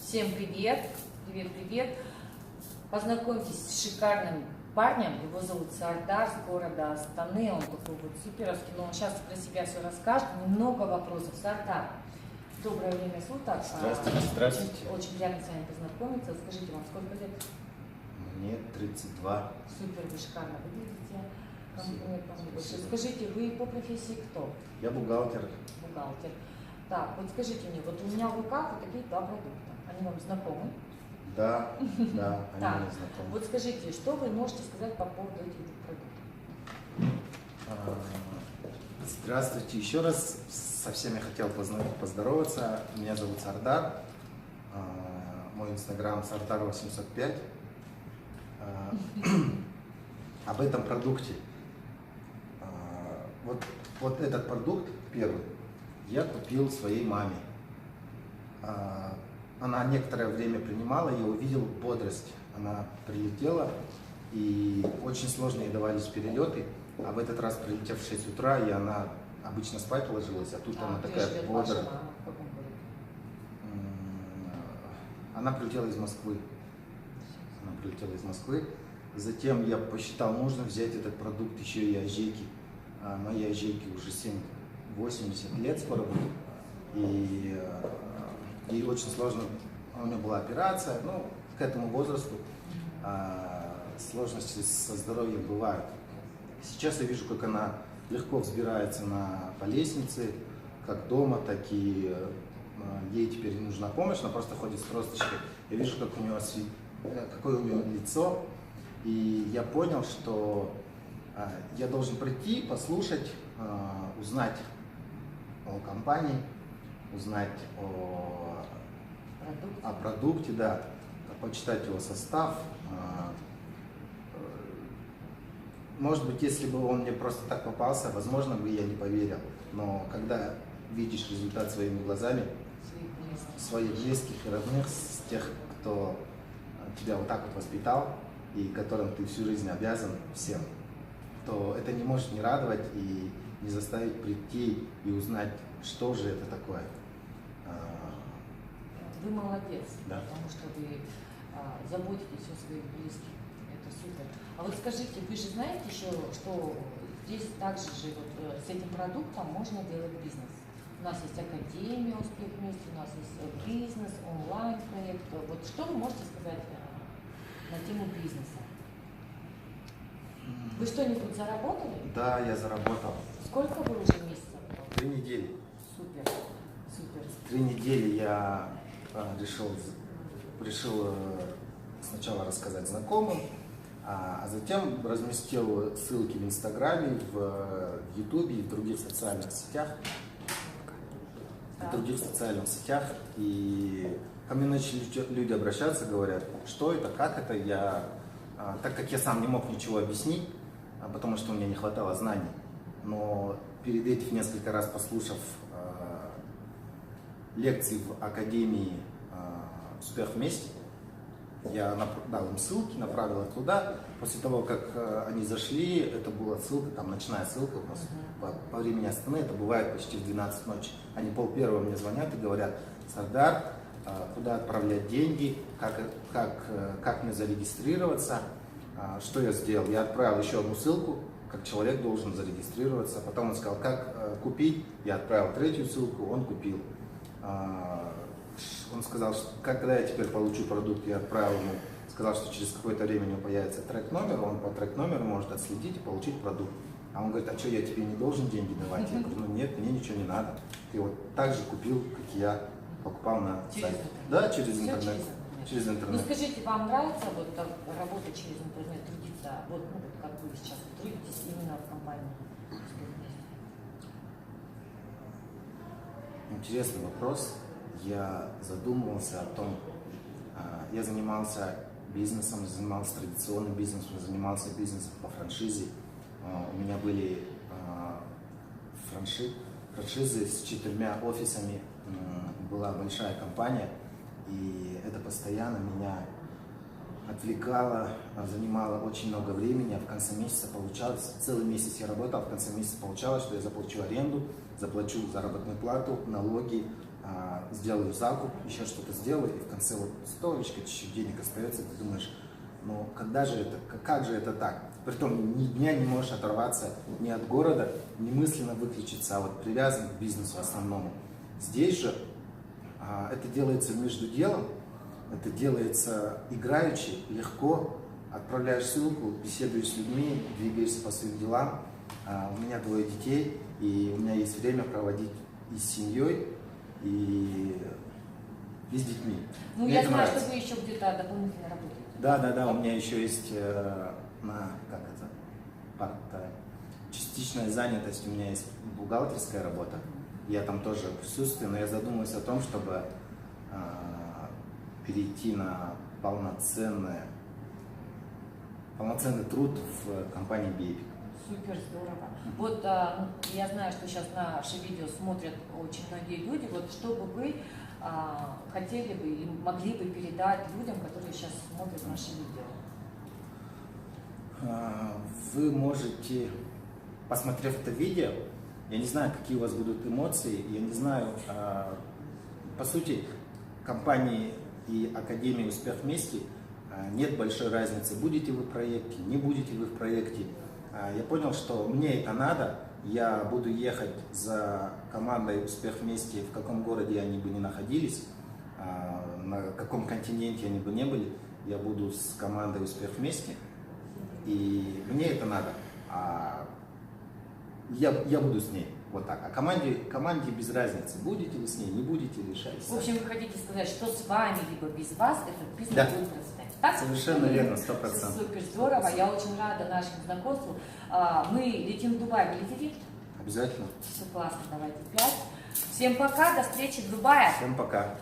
Всем привет! Привет, привет! Познакомьтесь с шикарным парнем. Его зовут Сардар, с города Астаны. Он такой вот суперовский, но он сейчас про себя все расскажет. Много вопросов. Сардар, доброе время суток. Здравствуйте, здравствуйте. Очень приятно с вами познакомиться. Скажите, вам сколько лет? Мне 32. Супер, вы шикарно выглядите. Скажите, вы по профессии кто? Я бухгалтер. Бухгалтер. Так, вот скажите мне, вот у меня в руках вот такие два продукта. Они вам знакомы? Да, они мне знакомы. Вот скажите, что вы можете сказать по поводу этих продуктов? Здравствуйте еще раз. Со всеми хотел поздороваться. Меня зовут Сардар. Мой инстаграм Сардар805. Об этом продукте. Вот этот продукт первый я купил своей маме. Она некоторое время принимала, я увидел бодрость. Она прилетела, и очень сложно ей давались перелеты. А в этот раз, прилетев в 6 утра, и она обычно спать ложилась, а тут она такая бодрая. Она прилетела из Москвы. Затем я посчитал, нужно взять этот продукт еще и ажейки. Моей ажейке уже 80 лет скоро будет. И ей очень сложно, у нее была операция, ну, к этому возрасту сложности со здоровьем бывают. Сейчас я вижу, как она легко взбирается по лестнице, как дома, так и ей теперь не нужна помощь, она просто ходит с тросточкой. Я вижу, какое у нее лицо, и я понял, что я должен прийти, послушать, узнать о компании, узнать о продукте, да, почитать его состав. Может быть, если бы он мне просто так попался, возможно бы я не поверил. Но когда видишь результат своими глазами, своих близких и родных, с тех, кто тебя вот так вот воспитал и которым ты всю жизнь обязан всем, то это не может не радовать и не заставить прийти и узнать, что же это такое. Вы молодец, да. Потому что вы заботитесь о своих близких. Это супер. А вот скажите, вы же знаете еще, что здесь также же вот с этим продуктом можно делать бизнес? У нас есть Академия Успех вместе, у нас есть бизнес, онлайн-проект. Вот что вы можете сказать на тему бизнеса? Вы что-нибудь заработали? Да, я заработал. Сколько вы уже месяцев? 3 недели. Супер, супер. 3 недели я решил сначала рассказать знакомым, а затем разместил ссылки в Инстаграме, в Ютубе и в других социальных сетях. И ко мне начали люди обращаться, говорят, что это, как это. Так как я сам не мог ничего объяснить, потому что у меня не хватало знаний, но перед этим несколько раз послушав лекции в Академии «Успех вместе», я дал им ссылки, направил их туда. После того, как они зашли, это была ссылка, там ночная ссылка у нас по времени Астаны, это бывает почти в 12 ночи. Они 12:30 мне звонят и говорят: Сардар, куда отправлять деньги, как мне зарегистрироваться, что я сделал. Я отправил еще одну ссылку, как человек должен зарегистрироваться. Потом он сказал, как купить, я отправил 3-ю ссылку, он купил. Он сказал, что когда я теперь получу продукт, я отправил ему, сказал, что через какое-то время у него появится трек-номер, он по трек-номеру может отследить и получить продукт. А он говорит, а что, я тебе не должен деньги давать? Я говорю, ну нет, мне ничего не надо. Ты вот так же купил, как и я покупал на сайте. Да, через интернет. Через интернет. Ну скажите, вам нравится вот работать через интернет, трудиться, вот, как вы сейчас трудитесь именно в компании? Интересный вопрос. Я задумывался о том, я занимался бизнесом, занимался традиционным бизнесом, занимался бизнесом по франшизе. У меня были франшизы с 4 офисами, была большая компания, и это постоянно меня отвлекало, занимало очень много времени, а в конце месяца получалось, целый месяц я работал, в конце месяца получалось, что я заплачу аренду, заплачу заработную плату, налоги, сделаю закуп, еще что-то сделаю, и в конце вот стоечка, чуть-чуть денег остается, ты думаешь, ну когда же это, как же это так? Притом ни дня не можешь оторваться ни от города, ни мысленно выключиться, а вот привязан к бизнесу основному. Здесь же это делается между делом, это делается играючи, легко, отправляешь ссылку, беседуешь с людьми, двигаешься по своим делам. У меня 2 детей, и у меня есть время проводить и с семьей, и с детьми. Ну, Мне я это знаю, нравится. что вы еще где-то дополнительно работаете. Да, у меня еще есть частичная занятость, у меня есть бухгалтерская работа, я там тоже присутствую, но я задумываюсь о том, чтобы перейти на полноценный труд в компании Бейпик. Супер, здорово. Вот я знаю, что сейчас наши видео смотрят очень многие люди. Вот что бы вы хотели бы или могли бы передать людям, которые сейчас смотрят наши видео? Вы можете, посмотрев это видео, я не знаю, какие у вас будут эмоции, я не знаю, по сути, компании и Академии «Успех вместе» нет большой разницы, будете вы в проекте, не будете вы в проекте. Я понял, что мне это надо, я буду ехать за командой «Успех вместе», в каком городе они бы ни находились, на каком континенте они бы не были, я буду с командой «Успех вместе», и мне это надо. Я буду с ней. Вот так. А команде без разницы, будете вы с ней, не будете, решайте. В общем, вы хотите сказать, что с вами, либо без вас этот бизнес Да. будет процветать. Так? Совершенно верно, 100%. Супер, здорово. Я очень рада нашему знакомству. Мы летим в Дубай. Вы летите? Обязательно. Все классно, давайте 5. Всем пока, до встречи в Дубае. Всем пока.